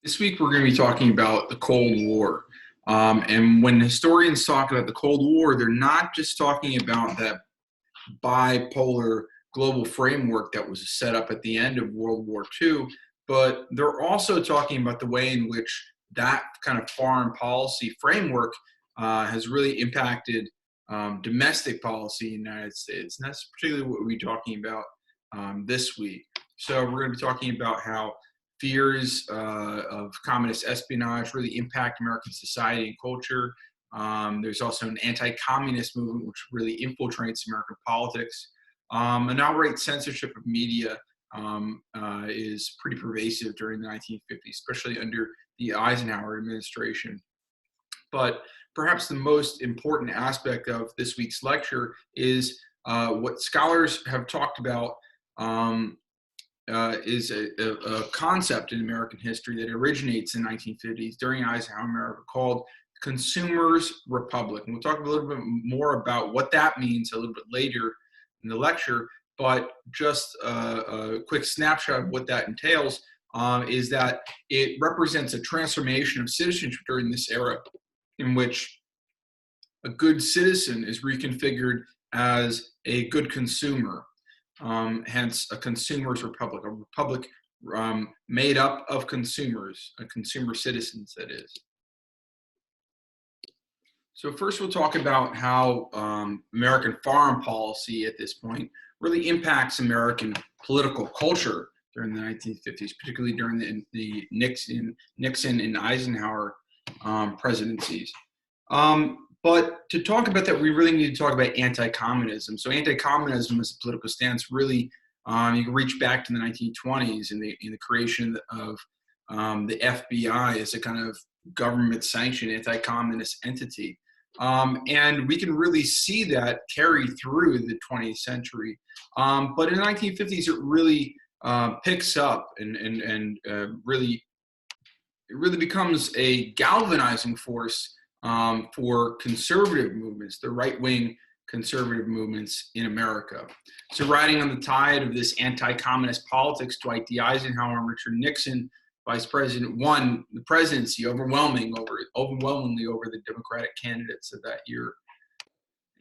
This week, we're going to be talking about the Cold War. And when historians talk about the Cold War, they're not just talking about that bipolar global framework that was set up at the end of World War II, but they're also talking about the way in which that kind of foreign policy framework has really impacted domestic policy in the United States. And that's particularly what we'll be talking about this week. So we're going to be talking about how fears of communist espionage really impact American society and culture. There's also an anti-communist movement which really infiltrates American politics. An outright censorship of media is pretty pervasive during the 1950s, especially under the Eisenhower administration. But perhaps the most important aspect of this week's lecture is what scholars have talked about is a concept in American history that originates in the 1950s during Eisenhower America called Consumers Republic. And we'll talk a little bit more about what that means a little bit later in the lecture, but just a quick snapshot of what that entails is that it represents a transformation of citizenship during this era in which a good citizen is reconfigured as a good consumer. Hence, a consumer's republic, a republic made up of consumers, consumer citizens, that is. So first, we'll talk about how American foreign policy at this point really impacts American political culture during the 1950s, particularly during the Nixon and Eisenhower presidencies. But to talk about that, we really need to talk about anti-communism. So anti-communism as a political stance really, you can reach back to the 1920s in the creation of the FBI as a kind of government-sanctioned anti-communist entity. And we can really see that carry through the 20th century. But in the 1950s, it really picks up and really becomes a galvanizing force for conservative movements, the right-wing conservative movements in America. So riding on the tide of this anti-communist politics, Dwight D. Eisenhower and Richard Nixon, vice president, won the presidency overwhelmingly over the Democratic candidates of that year.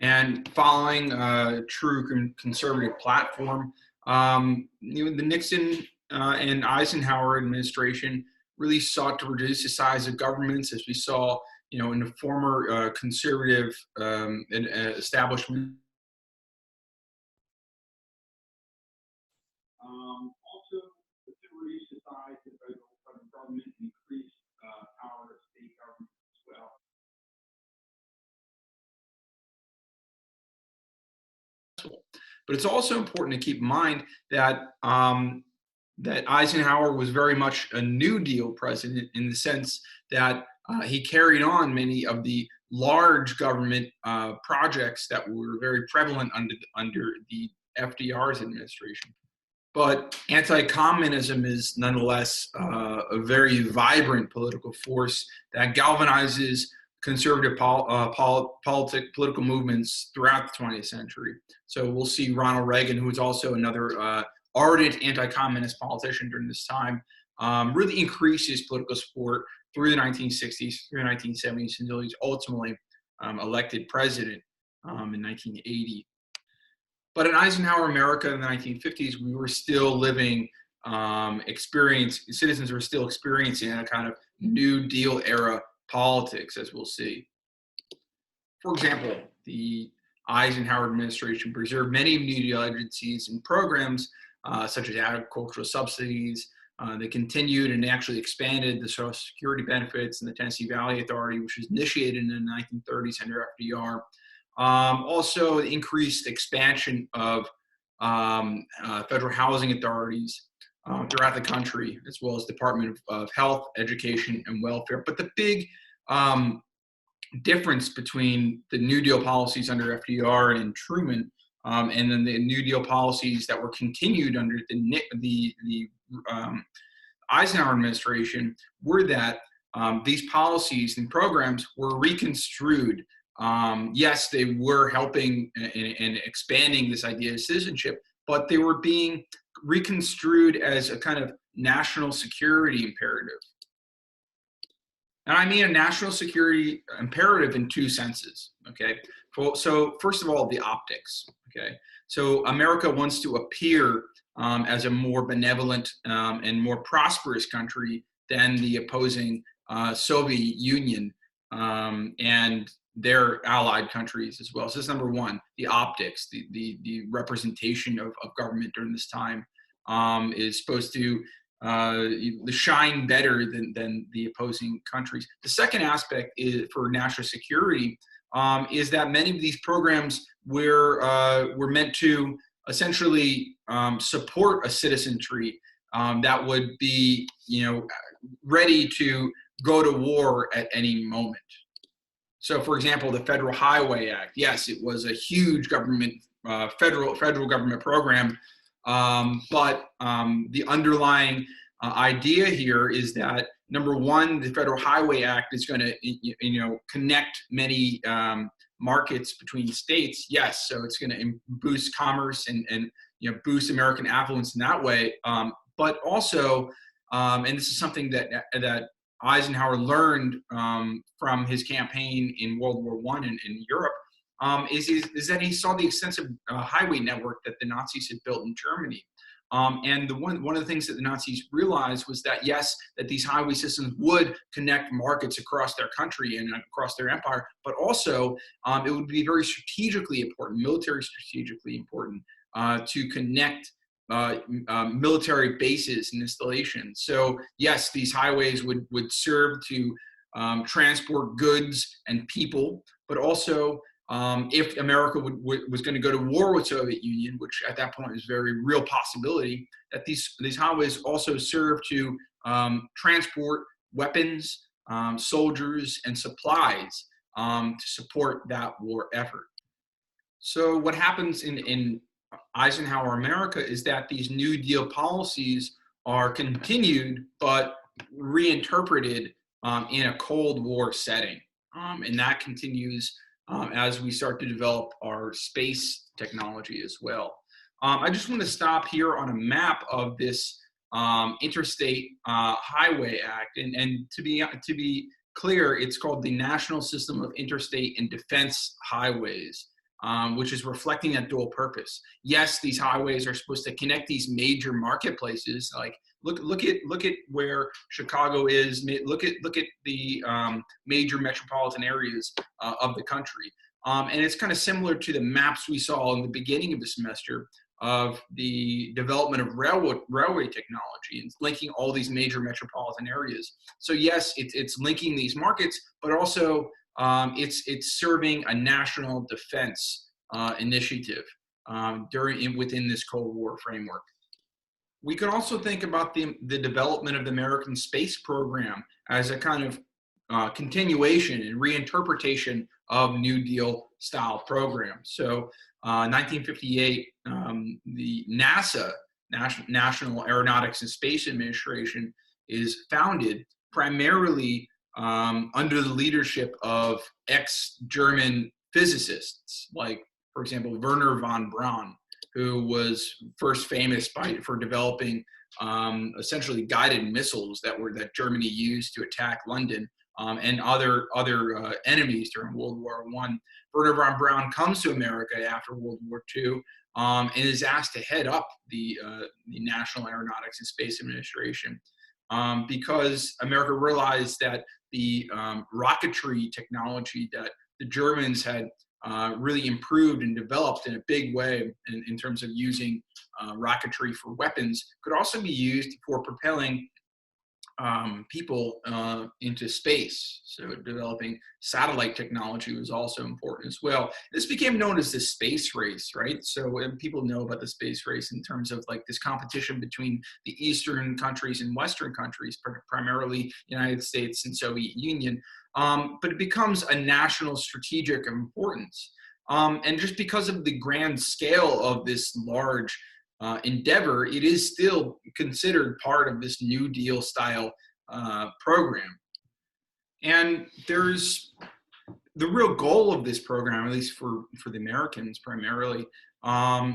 And following a true conservative platform, the Nixon and Eisenhower administration really sought to reduce the size of governments, as we saw in the former conservative establishment. Also, to reduce the size of the federal government and increase power of state government as well. But it's also important to keep in mind that that Eisenhower was very much a New Deal president in the sense that he carried on many of the large government projects that were very prevalent under the FDR's administration. But anti-communism is nonetheless a very vibrant political force that galvanizes conservative political movements throughout the 20th century. So we'll see Ronald Reagan, who was also another ardent anti-communist politician during this time, really increase his political support through the 1960s, through the 1970s, until he's ultimately elected president in 1980. But in Eisenhower America in the 1950s, we were still living, citizens were still experiencing a kind of New Deal era politics, as we'll see. For example, the Eisenhower administration preserved many New Deal agencies and programs such as agricultural subsidies. They continued and actually expanded the Social Security benefits and the Tennessee Valley Authority, which was initiated in the 1930s under FDR. Also, increased expansion of federal housing authorities throughout the country, as well as Department of Health, Education, and Welfare. But the big difference between the New Deal policies under FDR and Truman and then the New Deal policies that were continued under the Eisenhower administration were that these policies and programs were reconstrued. Yes, they were helping and expanding this idea of citizenship, but they were being reconstrued as a kind of national security imperative. And I mean a national security imperative in two senses, okay? So first of all, the optics, okay? So America wants to appear as a more benevolent and more prosperous country than the opposing Soviet Union and their allied countries as well. So that's number one, the optics, the representation of government during this time is supposed to shine better than the opposing countries. The second aspect is for national security is that many of these programs were meant to essentially support a citizenry that would be, ready to go to war at any moment. So, for example, the Federal Highway Act. Yes, it was a huge government, federal government program, but the underlying idea here is that number one, the Federal Highway Act is going to, connect many markets between states. Yes, so it's going to boost commerce and boost American affluence in that way. But also, and this is something that Eisenhower learned from his campaign in World War I in Europe, is that he saw the extensive highway network that the Nazis had built in Germany. And one of the things that the Nazis realized was that, yes, that these highway systems would connect markets across their country and across their empire, but also it would be very strategically important, military strategically important, to connect military bases and installations. So yes, these highways would serve to transport goods and people, but also if America was going to go to war with Soviet Union, which at that point was a very real possibility, that these highways also serve to transport weapons, soldiers, and supplies to support that war effort. So what happens in Eisenhower America is that these New Deal policies are continued but reinterpreted in a Cold War setting. And that continues as we start to develop our space technology as well. I just want to stop here on a map of this Interstate Highway Act. And to be clear, it's called the National System of Interstate and Defense Highways. Which is reflecting that dual purpose. Yes, these highways are supposed to connect these major marketplaces. Like look at where Chicago is. Look at the major metropolitan areas of the country. And it's kind of similar to the maps we saw in the beginning of the semester of the development of railway technology and linking all these major metropolitan areas. So yes, it's linking these markets, but also it's serving a national defense initiative within this Cold War framework. We can also think about the development of the American space program as a kind of continuation and reinterpretation of New Deal style programs. So 1958, the NASA, National Aeronautics and Space Administration, is founded primarily under the leadership of ex-German physicists, like, for example, Wernher von Braun, who was first famous for developing essentially guided missiles that Germany used to attack London and other enemies during World War I. Wernher von Braun comes to America after World War II and is asked to head up the National Aeronautics and Space Administration because America realized that the rocketry technology that the Germans had really improved and developed in a big way in terms of using rocketry for weapons could also be used for propelling people into space. So developing satellite technology was also important as well. This became known as the space race, right? So people know about the space race in terms of like this competition between the Eastern countries and Western countries, primarily United States and Soviet Union. But it becomes a national strategic importance. And just because of the grand scale of this large endeavor, it is still considered part of this New Deal style program. And there's the real goal of this program, at least for the Americans primarily,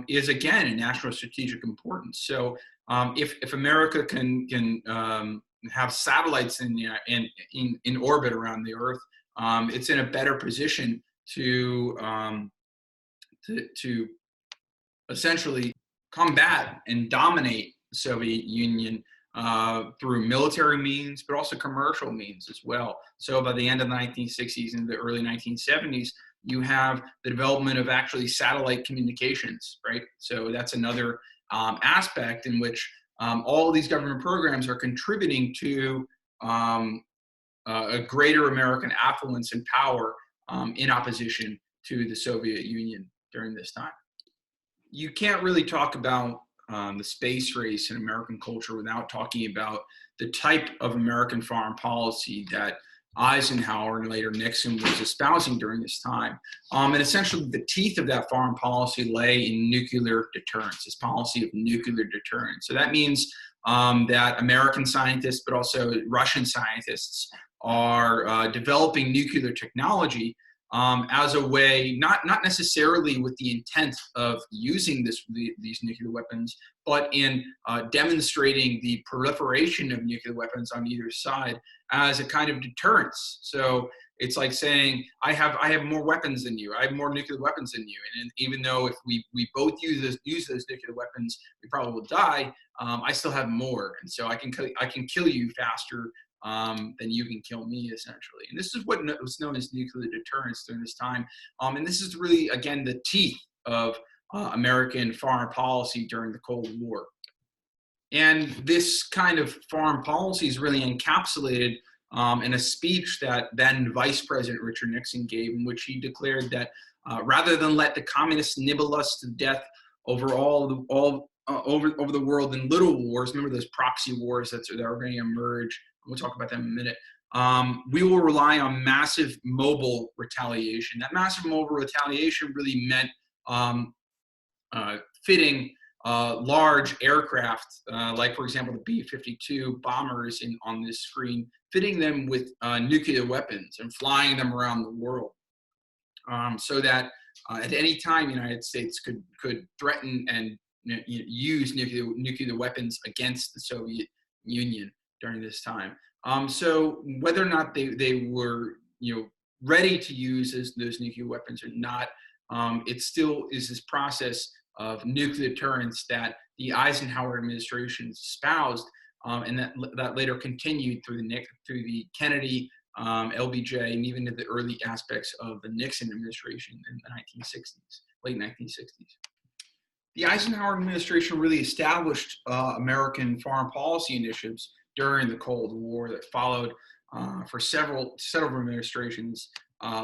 is again a national strategic importance. So if America can have satellites in orbit around the Earth, it's in a better position to essentially combat and dominate the Soviet Union through military means, but also commercial means as well. So by the end of the 1960s and the early 1970s, you have the development of actually satellite communications, right? So that's another aspect in which all of these government programs are contributing to a greater American affluence and power in opposition to the Soviet Union during this time. You can't really talk about the space race in American culture without talking about the type of American foreign policy that Eisenhower and later Nixon was espousing during this time. And essentially the teeth of that foreign policy lay in nuclear deterrence, this policy of nuclear deterrence. So that means that American scientists, but also Russian scientists, are developing nuclear technology as a way, not necessarily with the intent of using these nuclear weapons, but in demonstrating the proliferation of nuclear weapons on either side as a kind of deterrence. So it's like saying, I have more weapons than you, I have more nuclear weapons than you, and even though if we both use those nuclear weapons, we probably will die. I still have more, and so I can kill you faster then you can kill me, essentially. And this is what was known as nuclear deterrence during this time. And this is really, again, the teeth of American foreign policy during the Cold War. And this kind of foreign policy is really encapsulated in a speech that then Vice President Richard Nixon gave, in which he declared that rather than let the communists nibble us to death over over the world in little wars, remember those proxy wars that are going to emerge. We'll talk about that in a minute. We will rely on massive mobile retaliation. That massive mobile retaliation really meant fitting large aircraft, like, for example, the B-52 bombers on this screen, fitting them with nuclear weapons and flying them around the world, so that at any time the United States could threaten and use nuclear weapons against the Soviet Union during this time. So whether or not they were ready to use those nuclear weapons or not, it still is this process of nuclear deterrence that the Eisenhower administration espoused, and that later continued through the Kennedy, LBJ, and even into the early aspects of the Nixon administration in the 1960s, late 1960s. The Eisenhower administration really established American foreign policy initiatives during the Cold War that followed for several administrations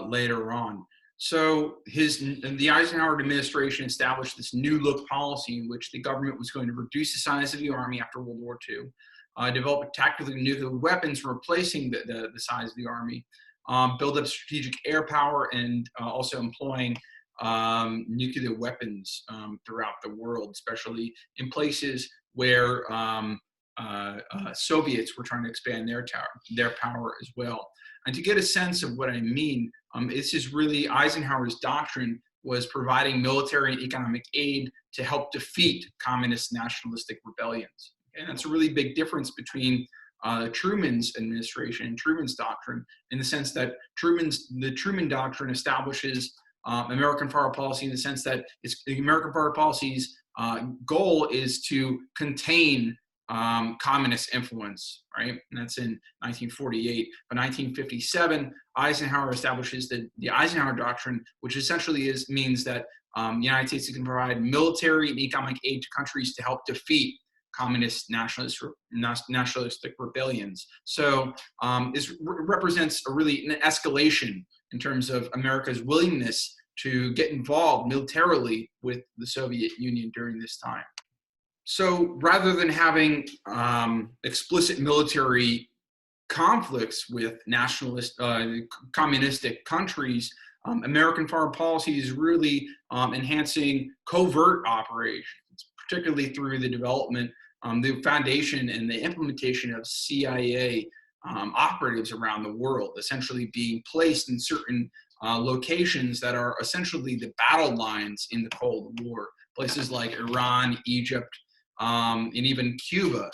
later on. So the Eisenhower administration established this new look policy in which the government was going to reduce the size of the army after World War II, develop tactical nuclear weapons replacing the size of the army, build up strategic air power, and also employing nuclear weapons throughout the world, especially in places where Soviets were trying to expand their power as well. And to get a sense of what I mean, this is really Eisenhower's doctrine was providing military and economic aid to help defeat communist nationalistic rebellions. And that's a really big difference between Truman's administration and Truman's doctrine, in the sense that the Truman doctrine establishes American foreign policy in the sense that the American foreign policy's goal is to contain communist influence, right? And that's in 1948. By 1957, Eisenhower establishes the Eisenhower Doctrine, which essentially means that the United States can provide military and economic aid to countries to help defeat communist nationalistic rebellions. So this represents an escalation in terms of America's willingness to get involved militarily with the Soviet Union during this time. So rather than having explicit military conflicts with communistic countries, American foreign policy is really enhancing covert operations, particularly through the development, the foundation and the implementation of CIA operatives around the world, essentially being placed in certain locations that are essentially the battle lines in the Cold War, places like Iran, Egypt, and even Cuba.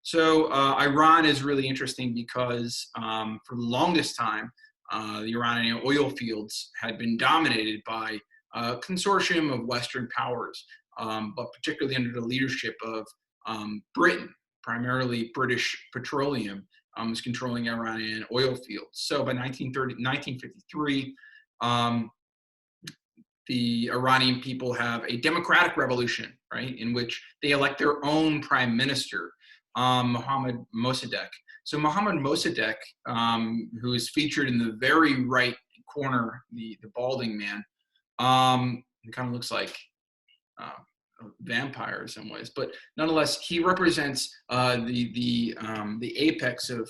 So Iran is really interesting because for the longest time, the Iranian oil fields had been dominated by a consortium of Western powers, but particularly under the leadership of Britain, primarily British Petroleum, was controlling Iranian oil fields. So by 1953, um, the Iranian people have a democratic revolution, right, in which they elect their own prime minister, Mohammad Mossadegh. So Mohammad Mossadegh, who is featured in the very right corner, the balding man, it kind of looks like uh, a vampire in some ways, but nonetheless, he represents the apex of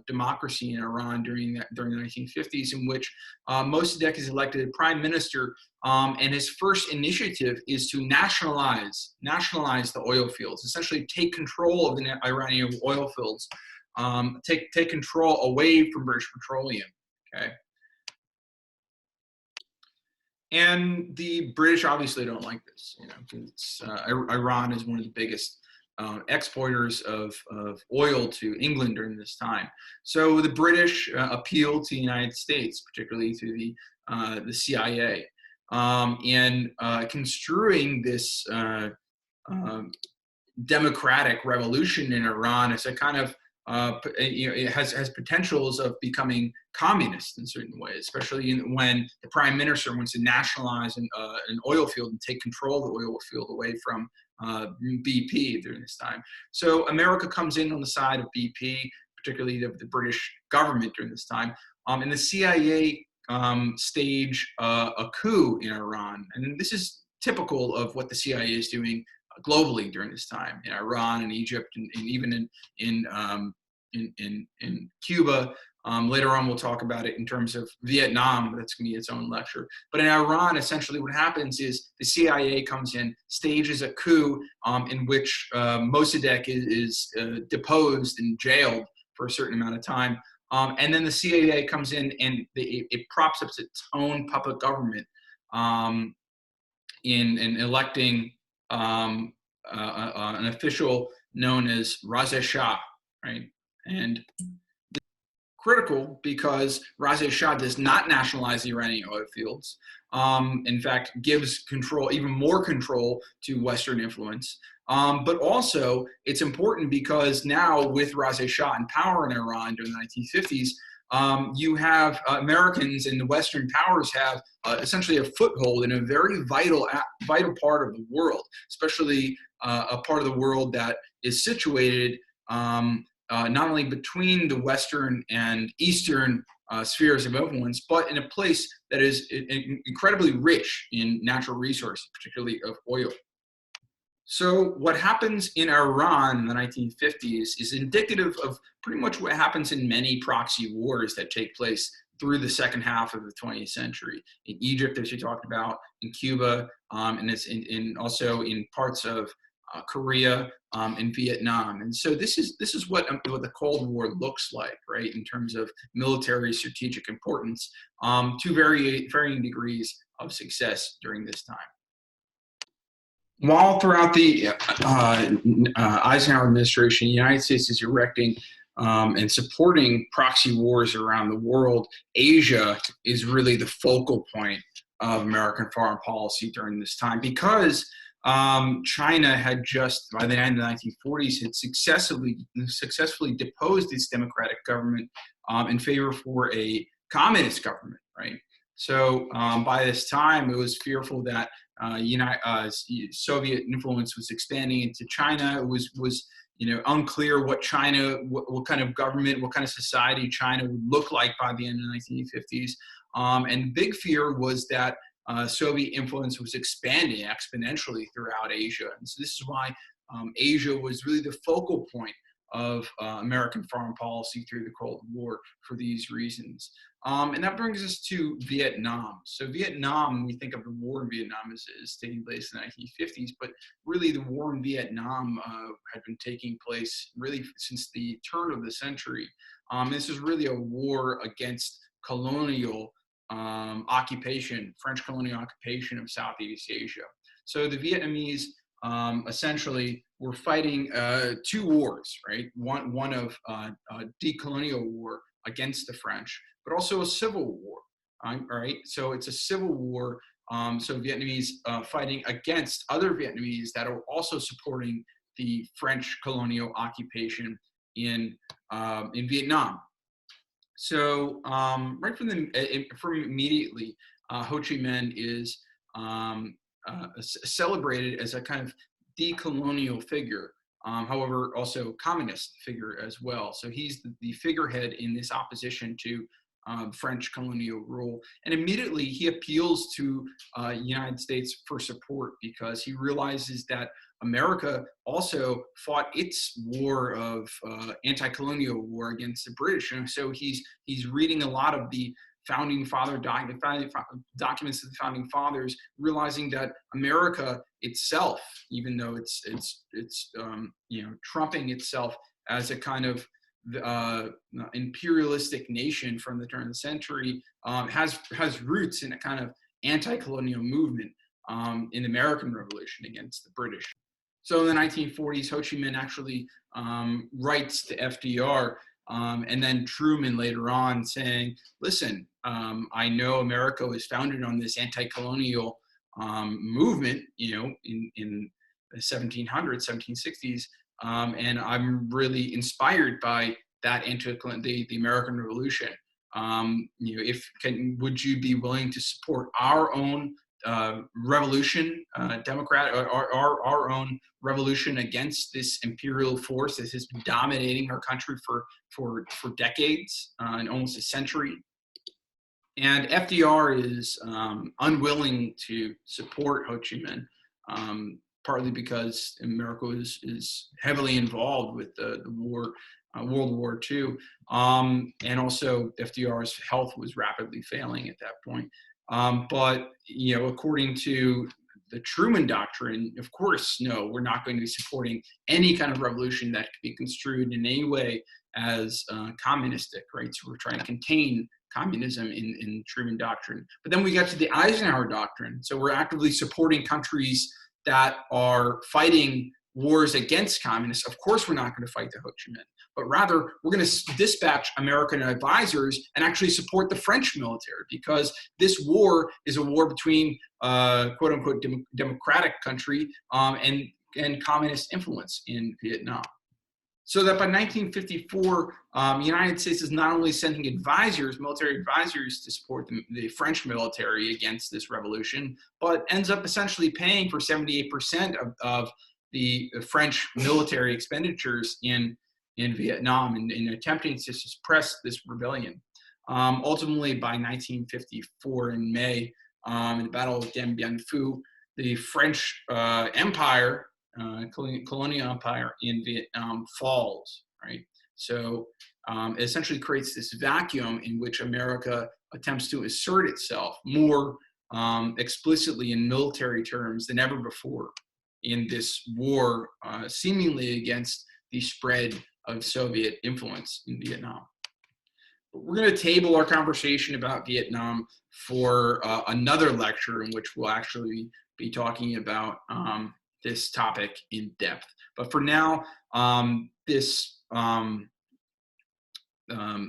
democracy in Iran during the 1950s, in which Mossadegh is elected prime minister, and his first initiative is to nationalize the oil fields, essentially take control of the Iranian oil fields, take control away from British Petroleum. Okay. And the British obviously don't like this. Iran is one of the biggest exporters of oil to England during this time. So the British appealed to the United States, particularly to the CIA, and construing this democratic revolution in Iran as a kind of it has potentials of becoming communist in certain ways, especially when the prime minister wants to nationalize an oil field and take control of the oil field away from BP during this time. So America comes in on the side of BP, particularly the British government during this time, and the CIA stage a coup in Iran, and this is typical of what the CIA is doing globally during this time in Iran and Egypt and even in Cuba. Later on, we'll talk about it in terms of Vietnam. That's going to be its own lecture. But in Iran, essentially what happens is the CIA comes in, stages a coup in which Mossadegh is deposed and jailed for a certain amount of time. And then the CIA comes in and it props up its own puppet government in electing an official known as Raza Shah, right? And critical because Raza Shah does not nationalize the Iranian oil fields. In fact, gives control, even more control to Western influence. But also, it's important because now with Raza Shah in power in Iran during the 1950s, you have Americans and the Western powers have essentially a foothold in a very vital part of the world, especially a part of the world that is situated not only between the Western and Eastern spheres of influence, but in a place that is incredibly rich in natural resources, particularly of oil. So what happens in Iran in the 1950s is indicative of pretty much what happens in many proxy wars that take place through the second half of the 20th century. In Egypt, as you talked about, in Cuba, and it's also in parts of Korea and Vietnam. And so this is what the Cold War looks like, right, in terms of military strategic importance, to varying degrees of success during this time. While throughout the Eisenhower administration, the United States is erecting and supporting proxy wars around the world, Asia is really the focal point of American foreign policy during this time because China had just, by the end of the 1940s, had successfully deposed its democratic government in favor for a communist government, right? So by this time, it was fearful that Soviet influence was expanding into China. It was unclear what kind of government, what kind of society China would look like by the end of the 1950s. And big fear was that Soviet influence was expanding exponentially throughout Asia. And so this is why Asia was really the focal point of American foreign policy through the Cold War for these reasons. And that brings us to Vietnam. So Vietnam, we think of the war in Vietnam as taking place in the 1950s, but really the war in Vietnam had been taking place really since the turn of the century. This is really a war against colonial occupation, French colonial occupation of Southeast Asia. So the Vietnamese essentially were fighting two wars, right? One of decolonial war against the French, but also a civil war. All right, so it's a civil war. So Vietnamese fighting against other Vietnamese that are also supporting the French colonial occupation in Vietnam. So right from immediately, Ho Chi Minh is celebrated as a kind of decolonial figure, however, also communist figure as well. So he's the figurehead in this opposition to French colonial rule. And immediately he appeals to United States for support because he realizes that America also fought its war of anti-colonial war against the British. And so he's reading a lot of the founding father documents of the founding fathers, realizing that America itself, even though it's trumping itself as a kind of imperialistic nation from the turn of the century, has roots in a kind of anti-colonial movement in the American Revolution against the British. So in the 1940s, Ho Chi Minh actually writes to FDR and then Truman later on saying, listen, I know America was founded on this anti-colonial movement, in the 1700s, 1760s, and I'm really inspired by that the American Revolution. Would you be willing to support our own revolution, our own revolution against this imperial force that has been dominating our country for decades and almost a century? And FDR is unwilling to support Ho Chi Minh, partly because America is heavily involved with the war, World War II, and also FDR's health was rapidly failing at that point. But according to the Truman Doctrine, of course, no, we're not going to be supporting any kind of revolution that could be construed in any way as communistic, right? So we're trying to contain communism in Truman Doctrine. But then we get to the Eisenhower Doctrine. So we're actively supporting countries that are fighting wars against communists. Of course, we're not going to fight the Ho Chi Minh, but rather we're going to dispatch American advisors and actually support the French military, because this war is a war between quote unquote democratic country and communist influence in Vietnam. So that by 1954, the United States is not only sending military advisors to support the French military against this revolution, but ends up essentially paying for 78% of the French military expenditures in Vietnam in attempting to suppress this rebellion. Ultimately, by 1954 in May, in the Battle of Dien Bien Phu, the French Empire, colonial empire in Vietnam falls, right? So it essentially creates this vacuum in which America attempts to assert itself more explicitly in military terms than ever before in this war, seemingly against the spread of Soviet influence in Vietnam. But we're going to table our conversation about Vietnam for another lecture in which we'll actually be talking about this topic in depth. But for now, this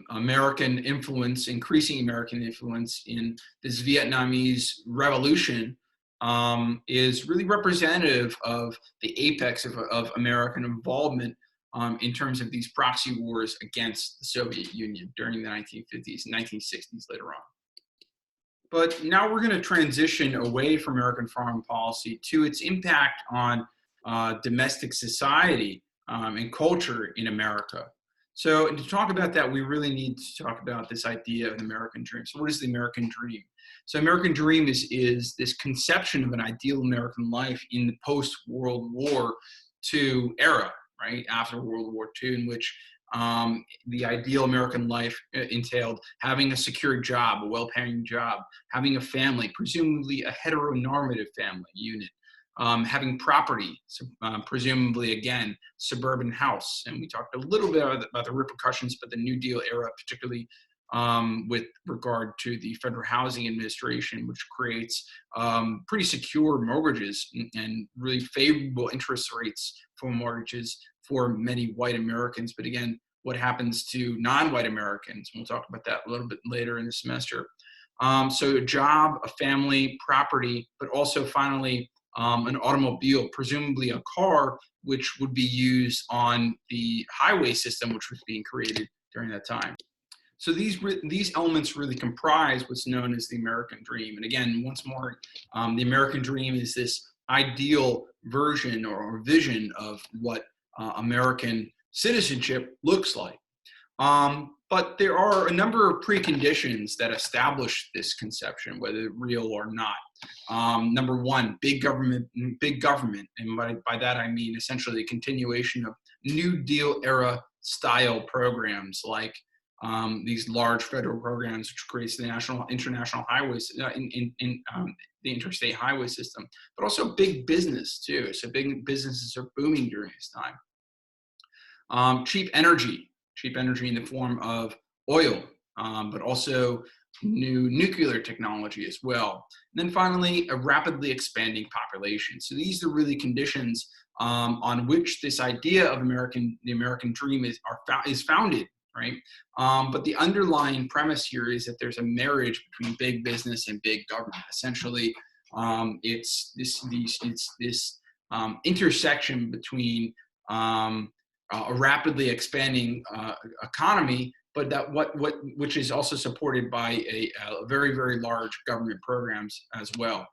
American influence, increasing American influence in this Vietnamese revolution is really representative of the apex of American involvement in terms of these proxy wars against the Soviet Union during the 1950s and 1960s later on. But now we're going to transition away from American foreign policy to its impact on domestic society and culture in America. So to talk about that, we really need to talk about this idea of the American dream. So what is the American dream? So American dream is this conception of an ideal American life in the post-World War II era, right, after World War II, in which the ideal American life entailed having a secure job, a well-paying job, having a family, presumably a heteronormative family unit, having property, presumably, again, suburban house. And we talked a little bit about the repercussions, but the New Deal era particularly with regard to the Federal Housing Administration, which creates pretty secure mortgages and really favorable interest rates for mortgages for many white Americans. But again, what happens to non-white Americans? We'll talk about that a little bit later in the semester. So a job, a family, property, but also finally an automobile, presumably a car, which would be used on the highway system, which was being created during that time. So these elements really comprise what's known as the American dream. And again, once more, the American dream is this ideal version or vision of what American citizenship looks like. But there are a number of preconditions that establish this conception, whether real or not. Number one, big government, and by that I mean essentially a continuation of New Deal era style programs like these large federal programs, which creates the international highways, the interstate highway system, but also big business too. So big businesses are booming during this time. Cheap energy in the form of oil, but also new nuclear technology as well. And then finally, a rapidly expanding population. So these are really conditions on which this idea of the American dream is founded, right? But the underlying premise here is that there's a marriage between big business and big government. Essentially, it's this intersection between a rapidly expanding economy, but which is also supported by a very, very large government programs as well.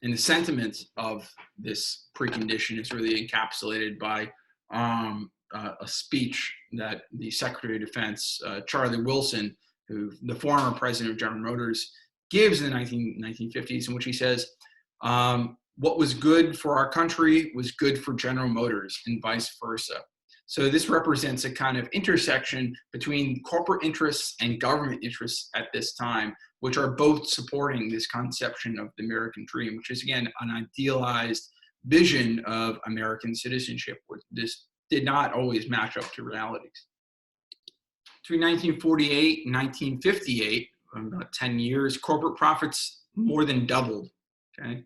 And the sentiment of this precondition is really encapsulated by a speech that the Secretary of Defense, Charlie Wilson, the former president of General Motors, gives in the 1950s, in which he says, what was good for our country was good for General Motors and vice versa. So this represents a kind of intersection between corporate interests and government interests at this time, which are both supporting this conception of the American dream, which is, again, an idealized vision of American citizenship. This did not always match up to realities. Between 1948 and 1958, about 10 years, corporate profits more than doubled, okay?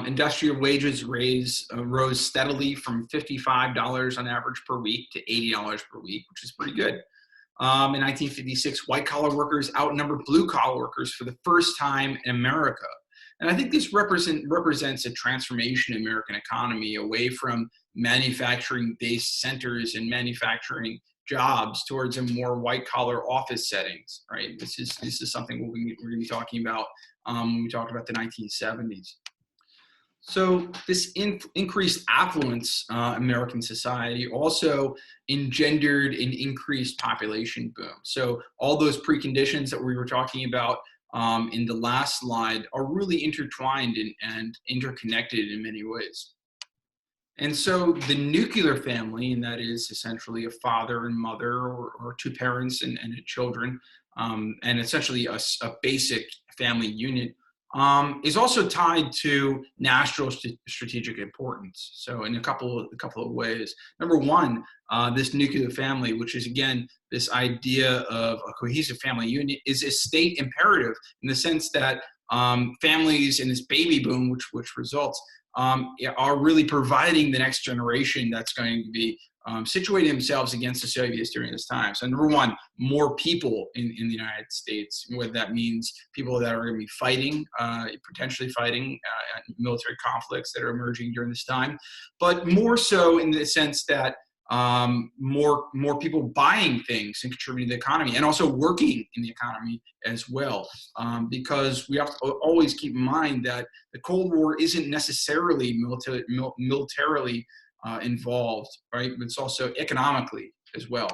Industrial wages rose steadily from $55 on average per week to $80 per week, which is pretty good. In 1956, white-collar workers outnumbered blue-collar workers for the first time in America. And I think this represents a transformation in the American economy away from manufacturing-based centers and manufacturing jobs towards a more white-collar office settings, right? This is something we're going to be talking about when we talk about the 1970s. So this increased affluence in American society also engendered an increased population boom. So all those preconditions that we were talking about in the last slide are really intertwined and interconnected in many ways. And so the nuclear family, and that is essentially a father and mother or two parents and children, and essentially a basic family unit, is also tied to national strategic importance. So in a couple of ways. Number one, this nuclear family, which is again this idea of a cohesive family unit, is a state imperative in the sense that families in this baby boom, which results, are really providing the next generation that's going to be situating themselves against the Soviets during this time. So number one, more people in the United States, whether that means people that are going to be fighting, potentially fighting military conflicts that are emerging during this time, but more so in the sense that more people buying things and contributing to the economy and also working in the economy as well. Because we have to always keep in mind that the Cold War isn't necessarily militarily involved, right? But it's also economically as well.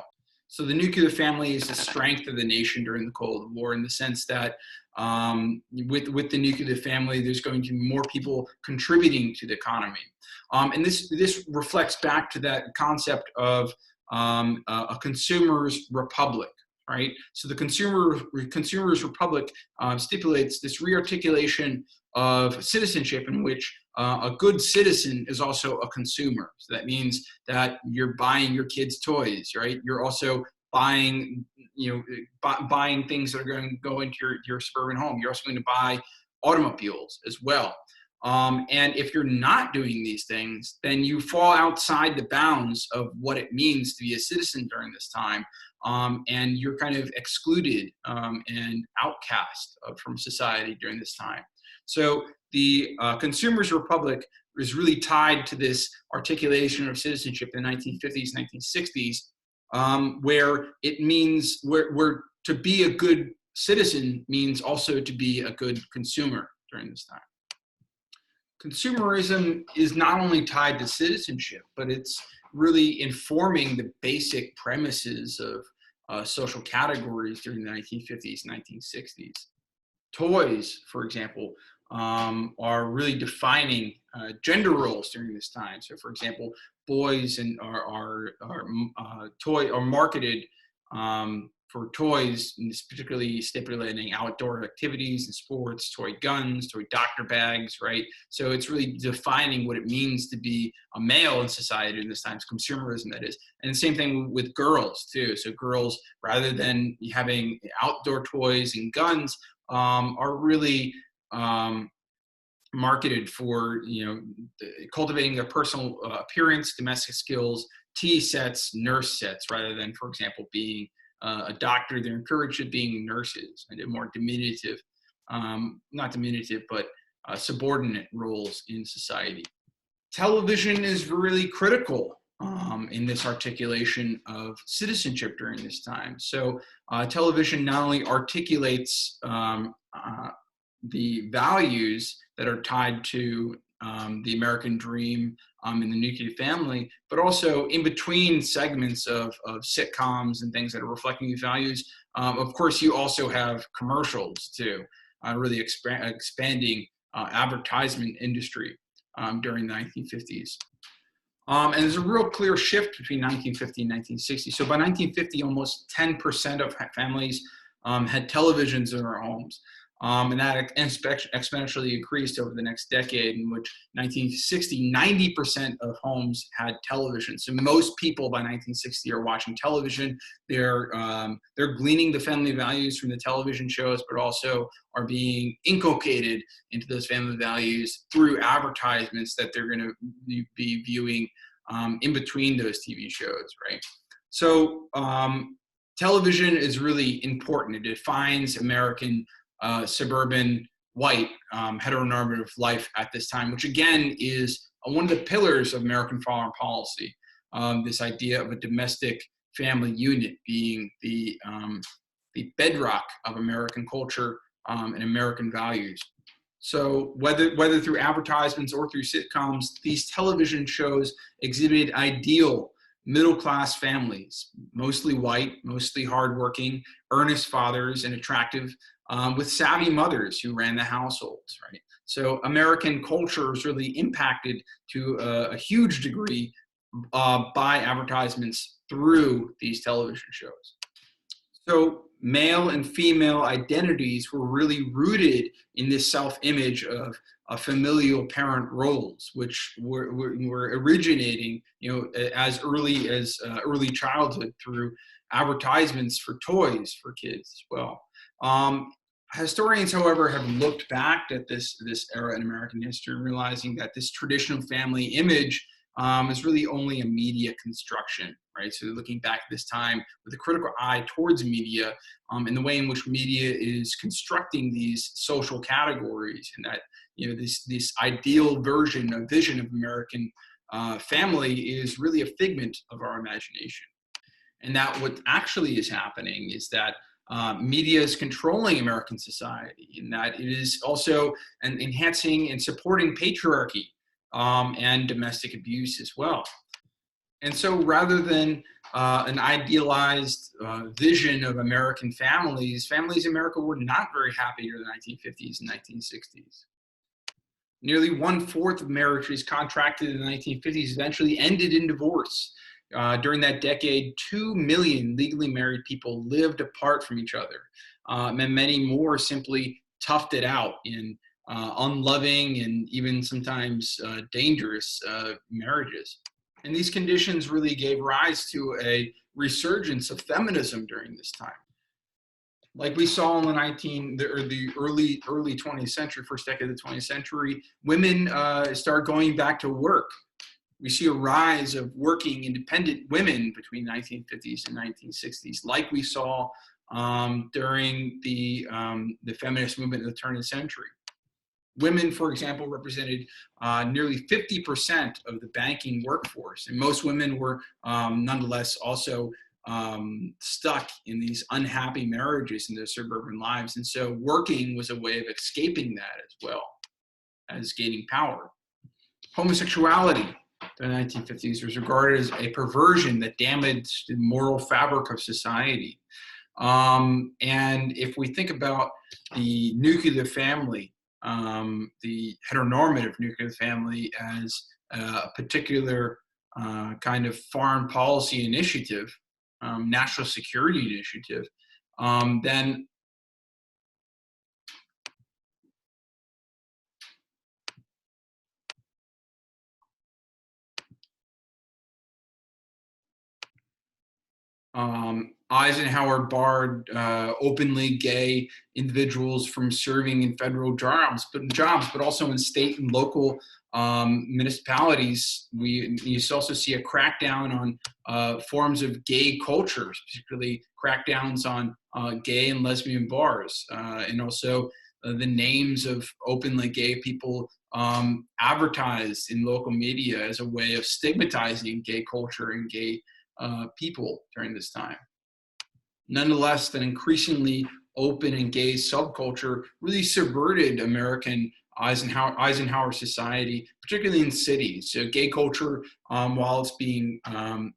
So the nuclear family is the strength of the nation during the Cold War in the sense that with the nuclear family, there's going to be more people contributing to the economy. And this reflects back to that concept of a consumer's republic, right? So the consumer's republic stipulates this rearticulation of citizenship in which a good citizen is also a consumer. So that means that you're buying your kids' toys, right? You're also buying, buying things that are going to go into your suburban home. You're also going to buy automobiles as well. And if you're not doing these things, then you fall outside the bounds of what it means to be a citizen during this time. And you're kind of excluded and outcast from society during this time. So the Consumers' Republic is really tied to this articulation of citizenship in the 1950s, 1960s, where it means where to be a good citizen means also to be a good consumer during this time. Consumerism is not only tied to citizenship, but it's really informing the basic premises of social categories during the 1950s, 1960s. Toys, for example, are really defining gender roles during this time. So, for example, boys are marketed for toys, and it's particularly stipulating outdoor activities and sports, toy guns, toy doctor bags, right? So it's really defining what it means to be a male in society in this time, consumerism, that is. And the same thing with girls, too. So girls, rather than having outdoor toys and guns, are really marketed for, cultivating their personal appearance, domestic skills, tea sets, nurse sets, rather than, for example, being a doctor. They're encouraged to being nurses and more diminutive, not diminutive, but subordinate roles in society. Television is really critical in this articulation of citizenship during this time. So television not only articulates the values that are tied to the American dream and the nuclear family, but also in between segments of sitcoms and things that are reflecting these values. Of course, you also have commercials too, really expanding advertisement industry during the 1950s. And there's a real clear shift between 1950 and 1960. So by 1950, almost 10% of families had televisions in their homes. And that exponentially increased over the next decade, in which 1960, 90% of homes had television. So most people by 1960 are watching television. They're gleaning the family values from the television shows, but also are being inculcated into those family values through advertisements that they're going to be viewing in between those TV shows, right? So television is really important. It defines American suburban white heteronormative life at this time, which again is one of the pillars of American foreign policy. This idea of a domestic family unit being the bedrock of American culture and American values. So whether through advertisements or through sitcoms, these television shows exhibited ideal middle-class families, mostly white, mostly hardworking, earnest fathers, and attractive, with savvy mothers who ran the households, right? So American culture is really impacted to a huge degree by advertisements through these television shows. So male and female identities were really rooted in this self-image of familial parent roles, which were originating, as early as early childhood through advertisements for toys for kids as well. Historians, however, have looked back at this era in American history, realizing that this traditional family image is really only a media construction, right? So looking back at this time with a critical eye towards media and the way in which media is constructing these social categories, and that this ideal vision of American family is really a figment of our imagination, and that what actually is happening is that media is controlling American society, and that it is also enhancing and supporting patriarchy and domestic abuse as well. And so rather than an idealized vision of American families in America were not very happy during the 1950s and 1960s. Nearly 1/4 of marriages contracted in the 1950s eventually ended in divorce. During that decade, 2 million legally married people lived apart from each other, and many more simply toughed it out in unloving and even sometimes dangerous marriages. And these conditions really gave rise to a resurgence of feminism during this time. Like we saw in the early 20th century, first decade of the 20th century, women start going back to work. We see a rise of working independent women between 1950s and 1960s, like we saw during the feminist movement of the turn of the century. Women, for example, represented nearly 50% of the banking workforce, and most women were nonetheless also stuck in these unhappy marriages in their suburban lives. And so working was a way of escaping that as well as gaining power. Homosexuality in the 1950s was regarded as a perversion that damaged the moral fabric of society. And if we think about the nuclear family, the heteronormative nuclear family as a particular kind of foreign policy initiative, national security initiative, then Eisenhower barred openly gay individuals from serving in federal jobs, but also in state and local municipalities. You also see a crackdown on forms of gay culture, particularly crackdowns on gay and lesbian bars, and also the names of openly gay people advertised in local media as a way of stigmatizing gay culture and gay people during this time. Nonetheless, that increasingly open and gay subculture really subverted American Eisenhower society, particularly in cities. So gay culture, while it's being, while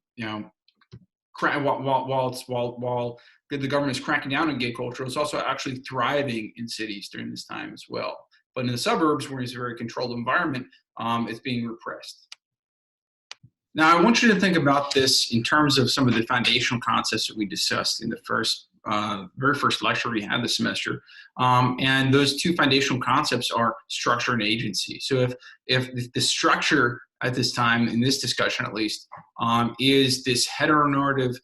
the government is cracking down on gay culture, it's also actually thriving in cities during this time as well. But in the suburbs, where it's a very controlled environment, it's being repressed. Now, I want you to think about this in terms of some of the foundational concepts that we discussed in the very first lecture we had this semester. And those two foundational concepts are structure and agency. So if the structure at this time, in this discussion at least, is this heteronormative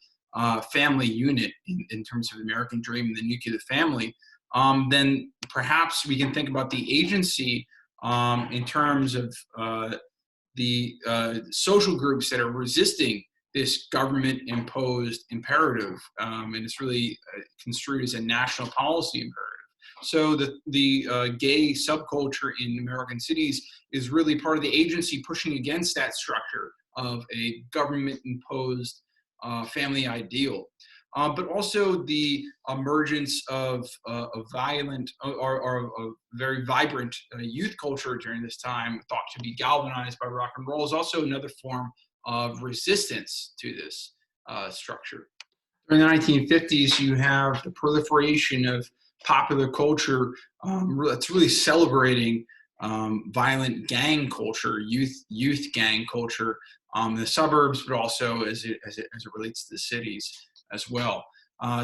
family unit in terms of the American dream and the nuclear family, then perhaps we can think about the agency in terms of the social groups that are resisting this government-imposed imperative, and it's really construed as a national policy imperative. So the gay subculture in American cities is really part of the agency pushing against that structure of a government-imposed family ideal. But also the emergence of a violent or a very vibrant youth culture during this time, thought to be galvanized by rock and roll, is also another form of resistance to this structure. During the 1950s, you have the proliferation of popular culture that's really celebrating violent gang culture, youth gang culture in the suburbs, but also as it relates to the cities as well.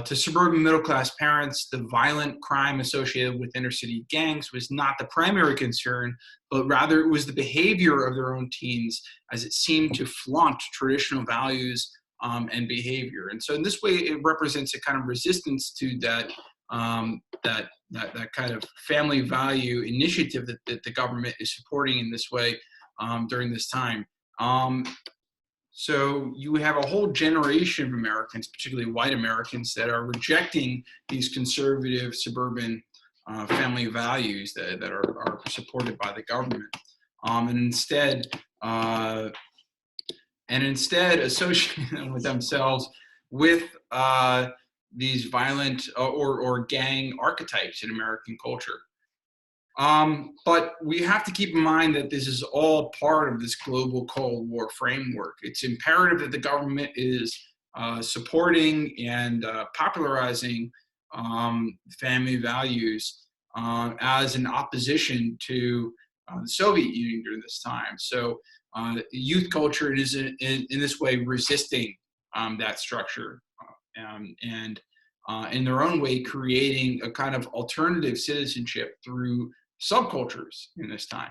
To suburban middle-class parents, the violent crime associated with inner-city gangs was not the primary concern, but rather it was the behavior of their own teens, as it seemed to flaunt traditional values and behavior. And so in this way, it represents a kind of resistance to that kind of family value initiative that the government is supporting in this way during this time. So you have a whole generation of Americans, particularly white Americans, that are rejecting these conservative suburban family values that are supported by the government, and instead associating them with themselves with these violent or gang archetypes in American culture. But we have to keep in mind that this is all part of this global Cold War framework. It's imperative that the government is supporting and popularizing family values as an opposition to the Soviet Union during this time. So youth culture is in this way resisting that structure and in their own way creating a kind of alternative citizenship through subcultures in this time.